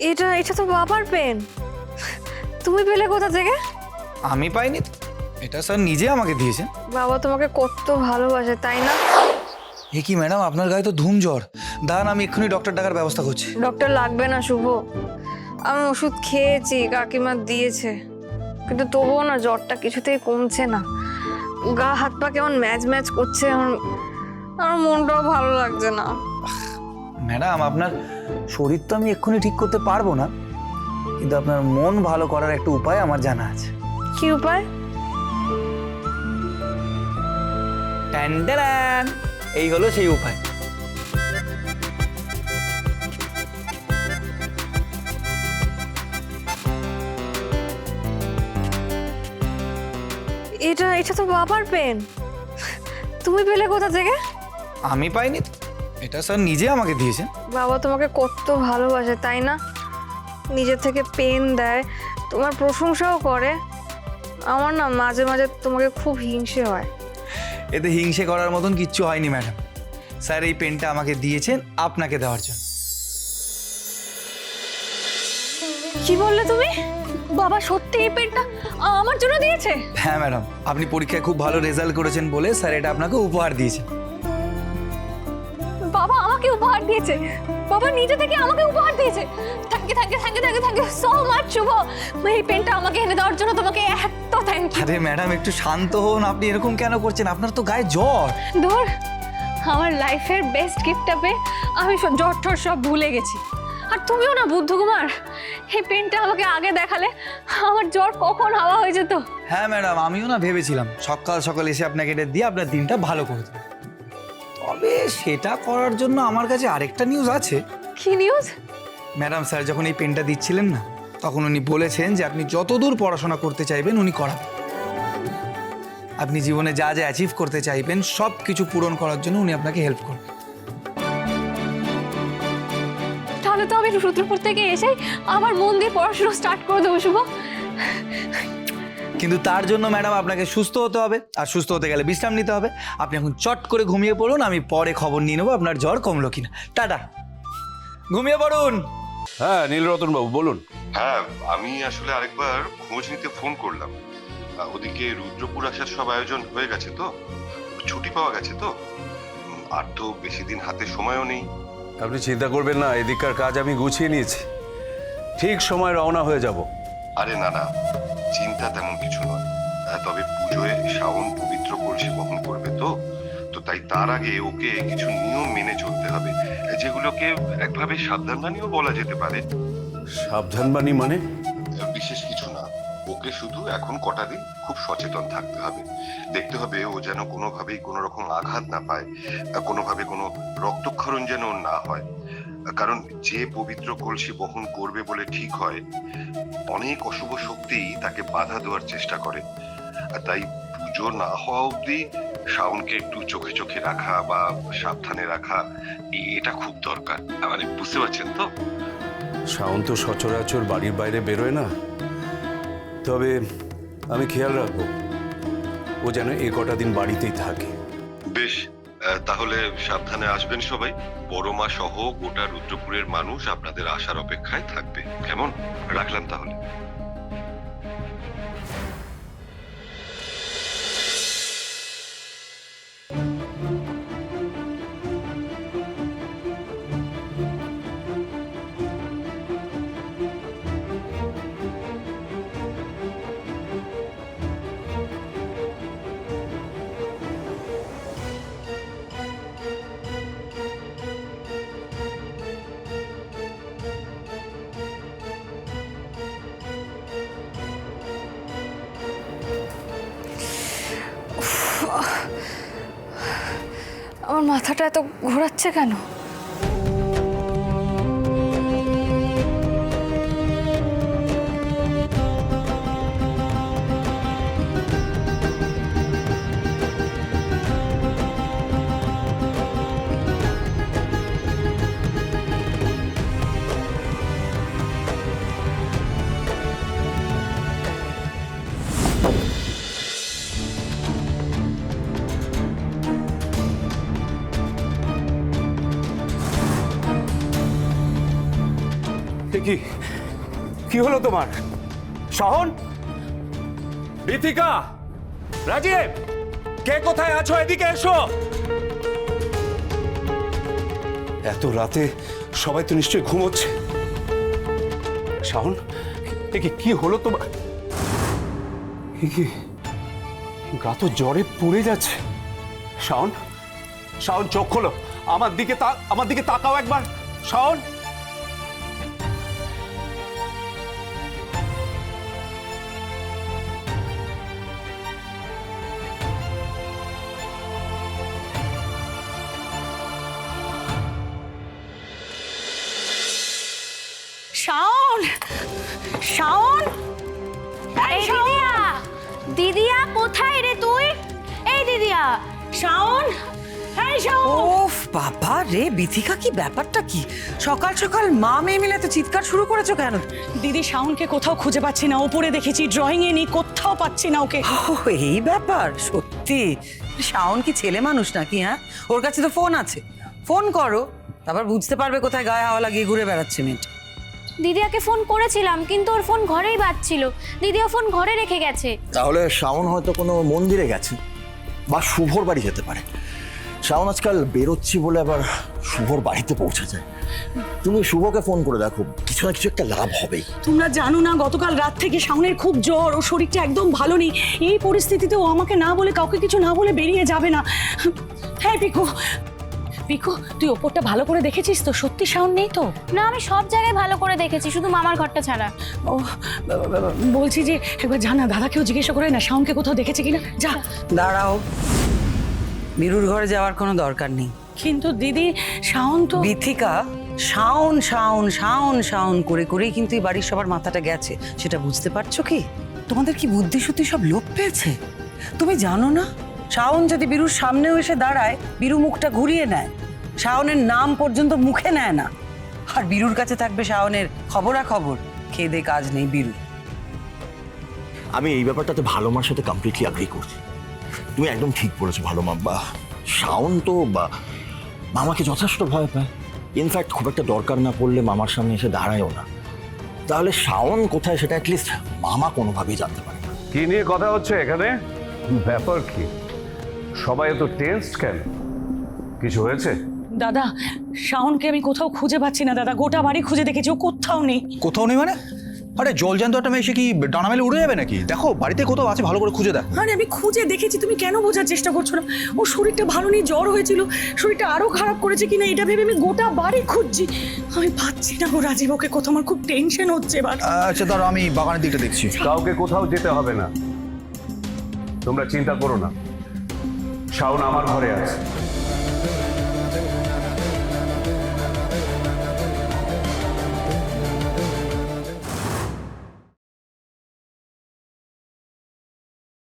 এটা এটা তো বাবার পেন। তুমি পেলে কোথা থেকে? আমি পাইনি, এটা স্যার নিজে আমাকে দিয়েছেন। বাবা তোমাকে কত ভালোবাসে, তাই না? এ কি ম্যাডাম, আপনার গায়ে তো ধুম জ্বর। দাঁড়ান, আমি এক্ষুনি ডক্টর ডাকার ব্যবস্থা করছি। ডক্টর লাগবে না শুভ, আমি ওষুধ খেয়েছি, কাকিমা দিয়েছে, কিন্তু তবুও না জ্বরটা কিছুতেই কমছে না। গা হাত পা কেমন ম্যাচ ম্যাচ করছে, আমার মনটাও ভালো লাগছে না। ম্যাডাম, আপনার শরীর তো আমি এক্ষুনি ঠিক করতে পারবো না, কিন্তু আপনার মন ভালো করার একটা উপায় আমার জানা আছে। কি উপায়? ট্যান্ডারান, এই হলো সেই উপায়। এটা এটা তো বাবার পেন। তুমি পেলে কোথা থেকে? আমি পাইনি, এটা স্যার নিজে আমাকে দিয়েছেন। বাবা তোমাকে কত ভালোবাসে, তাই না? নিজের থেকে পেন দেয়, তোমার প্রশংসাও করে। আমার না মাঝে মাঝে তোমাকে খুব হিংসে হয়। এতে হিংসে করার মতন কিচ্ছু হয়নি ম্যাডাম। স্যার এই পেনটা আমাকে দিয়েছেন আপনাকে দেওয়ার জন্য। কি বললে তুমি? বাবা সত্যি এই পেনটা আমার জন্য দিয়েছে? হ্যাঁ ম্যাডাম, আপনি পরীক্ষায় খুব ভালো রেজাল্ট করেছেন বলে স্যার এটা আপনাকে উপহার দিয়েছেন। বাবা আমাকে উপহার দিয়েছে, বাবা নিজে থেকে আমাকে উপহার দিয়েছে। Thank you thank you thank you thank you thank you so much Shubho. এই পেনটা আমাকে এনে দেওয়ার জন্য তোমাকে এত থ্যাংক ইউ। আরে ম্যাডাম, একটু শান্ত হন, আপনি এরকম কেন করছেন? আপনার তো গায়ে জ্বর। ধর, আমার লাইফের বেস্ট গিফটটা পেয়ে আমি জ্বর ঠর সব ভুলে গেছি। আর তুমিও না বুদ্ধকুমার, এই পেনটা আমাকে আগে দেখালে আমার জ্বর কখন হাওয়া হয়ে যেত। হ্যাঁ ম্যাডাম, আমিও না ভেবেছিলাম সকাল সকাল এসে আপনাকে এটা দিয়ে আপনার দিনটা ভালো করে দেবো। তবে সেটা করার জন্য আমার কাছে আরেকটা নিউজ আছে। কি নিউজ? ম্যাডাম, স্যার যখন এই পেনটা দিচ্ছিলেন না, তখন উনি বলেছেন যে আপনি যতদূর পড়াশোনা করতে চাইবেন উনি করাবেন। আপনি জীবনে যা যা অ্যাচিভ করতে চাইবেন সব কিছু পূরণ করার জন্য উনি আপনাকে হেল্প করবেন। তাহলে তো আমি রুদ্রপুর থেকে এসে আবার মন দিয়ে পড়াশোনা স্টার্ট করে দেবো শুভ। কিন্তু তার জন্য ম্যাডাম আপনাকে সুস্থ হতে হবে, আর সুস্থ হতে গেলে বিশ্রাম নিতে হবে। আপনি এখন চট করে ঘুমিয়ে পড়ুন, আমি পরে খবর নিয়ে নেবো আপনার জ্বর কমলো কিনা। টাটা, ঘুমিয়ে পড়ুন। হ্যাঁ, নীলরতন বাবু বলুন। হ্যাঁ, আমি আসলে আরেকবার খোঁজ নিতে ফোন করলাম। ওদিকে রুদ্রপুর আসার সব আয়োজন হয়ে গেছে তো? ছুটি পাওয়া গেছে তো? আর তো বেশি দিন হাতে সময়ও নেই। আপনি চিন্তা করবেন না, এদিককার কাজ আমি গুছিয়ে নিয়েছি। ঠিক সময় রওনা হয়ে যাব। আরে না না, চিন্তা তেমন কিছু নয়। তবে পুজোয় শাওন পবিত্র কলসি বহন করবে তো, তাই তার আগে ওকে কিছু নিয়ম মেনে চলতে হবে, যেগুলোকে একভাবে সাবধানবাণীও বলা যেতে পারে। সাবধানবাণী মানে? বিশেষ কিছু না, ওকে শুধু এখন কটা দিন খুব সচেতন থাকতে হবে। দেখতে হবে ও যেন কোনোভাবেই কোনো রকম আঘাত না পায়, কোনোভাবে কোনো রক্তক্ষরণ যেন ওর না হয়। কারণ যে পবিত্র কলসি বহন করবে বলে ঠিক হয়, অনেক অশুভ শক্তি তাকে বাধা দেওয়ার চেষ্টা করে। আর তাই পুজো না হওয়া অবধি শাওনকে একটু চোখে চোখে রাখা বা সাবধানে রাখা, এটা খুব দরকার। মানে বুঝতে পারছেন তো? শাওন তো সচরাচর বাড়ির বাইরে বেরোয় না, তবে আমি খেয়াল রাখবো ও যেন এ কটা দিন বাড়িতেই থাকে। বেশ, তাহলে সাবধানে আসবেন সবাই। বড় মা সহ গোটা রুদ্রপুরের মানুষ আপনাদের আসার অপেক্ষায় থাকবে। কেমন? রাখলাম তাহলে। আমার মাথাটা এত ঘোরাচ্ছে কেন? কি কি হলো তোমার? শাওন, ঋতিকা, রাজীব, কে কোথায় আছো? এদিকে এসো। এত রাতে সবাই তো নিশ্চয়ই ঘুমোচ্ছে। শাওন, কি হলো তোমার? গা তো জ্বরে পুড়ে যাচ্ছে। শাওন, শাওন চোখ খোলো, আমার দিকে তাকাও একবার। শাওন, শাওন, শাওন, এই দিদিয়া, দিদিয়া কোথায় রে তুই? এই দিদিয়া, শাওন, এই শাওন। ওফ বাবা রে বিথিকা, কি ব্যাপারটা কি? সকাল সকাল মা মেয়ে মিলে তো চিৎকার শুরু করেছো কেন? দিদি শাওনকে কোথাও খুঁজে পাচ্ছি না, ওপরে দেখেছি, ড্রয়িং এ নেই, কোথাও পাচ্ছি না ওকে। ও এই ব্যাপার, সত্যি শাওন কি ছেলে মানুষ নাকি? হ্যাঁ, ওর কাছে তো ফোন আছে, ফোন করো, তারপর বুঝতে পারবে কোথায় গায়ে হাওয়া লাগিয়ে ঘুরে বেড়াচ্ছে মেয়েটা। দিদিয়াকে ফোন করেছিলাম কিন্তু ওর ফোন ঘরেই বাজছিল, দিদিও ফোন ঘরে রেখে গেছে। তাহলে শাওন হয়তো কোনো মন্দিরে গেছে বা শুভর বাড়ি যেতে পারে। শাওন আজকাল বেরোচ্ছি বলে আবার শুভর বাড়িতে পৌঁছে যায়। তুমি শুভকে ফোন করে দেখো, কিছু না কিছু একটা লাভ হবেই। তোমরা জানো না গতকাল রাত থেকে শাওনের খুব জ্বর, ওর শরীরটা একদম ভালো নেই। এই পরিস্থিতিতে ও আমাকে না বলে, কাউকে কিছু না বলে বেরিয়ে যাবে না। হ্যাঁ পিকু, পিকু তুই ওপরটা ভালো করে দেখেছিস তো? সত্যি শাওন নেই তো? না, আমি সব জায়গায় ভালো করে দেখেছি, শুধু মামার ঘরটা ছাড়া। ও বলছি যে একবার জানা, দাদাকেও জিজ্ঞাসা করে না শাওনকে কোথাও দেখেছে কিনা। যা। দাঁড়াও, বীরুর ঘরে যাওয়ার কোনো দরকার নেই। কিন্তু দিদি শাওন তো। বিথিকা, শাওন শাওন শাওন শাওন করে করেই কিন্তু এই বাড়ির সবার মাথাটা গেছে, সেটা বুঝতে পারছো কি? তোমাদের কি বুদ্ধি শুদ্ধি সব লোপ পেয়েছে? তুমি জানো না, শাওন যদি বীরুর সামনেও এসে দাঁড়ায়, বীরু মুখটা ঘুরিয়ে নেয়, শাওনের নাম পর্যন্ত মুখে নেয় না। আর বীরুর কাছে থাকবে শাওনের খবরাখবর, খেয়ে দে কাজ নেই বীরু। আমি এই ব্যাপারটাতে ভালো মার সাথে কমপ্লিটলি অ্যাগ্রি করছি। তুমি একদম ঠিক বলেছো ভালো মা। বা শাওন তো বা মামাকে যথেষ্ট ভয় পায়, ইনফ্যাক্ট খুব একটা দরকার না পড়লে মামার সামনে এসে দাঁড়ায়ও না। তাহলে শাওন কোথায় সেটা অ্যাটলিস্ট মামা কোনোভাবেই জানতে পারে না। কি নিয়ে কথা হচ্ছে এখানে? ব্যাপার কি? সবাই এত টেনসড কেন? কিছু হয়েছে? দাদা, শাওনকে আমি কোথাও খুঁজে পাচ্ছি না দাদা, গোটা বাড়ি খুঁজে দেখেছি, ও কোথাও নেই। কোথাও নেই মানে? আরে জলজান্ত একটা মেয়ে, সে কি ডানা মেলে উড়ে যাবে নাকি? দেখো বাড়িতে কোথাও আছে, ভালো করে খুঁজে দেখো। আরে আমি খুঁজে দেখেছি, তুমি কেন বোঝার চেষ্টা করছো না? ওর শরীরটা ভালো নেই, জ্বর হয়েছিল, শরীরটা আরো খারাপ করেছে কিনা এটা ভেবে আমি গোটা বাড়ি খুঁজছি। আমি পাচ্ছি না গো রাজীব, ওকে কোথাও, আমার খুব টেনশন হচ্ছে এবার। আচ্ছা দাঁড়াও, আমি বাগানের দিকটা দেখছি। কাউকে কোথাও যেতে হবে না, তোমরা চিন্তা করো না। শাওন আমার ঘরে আছে।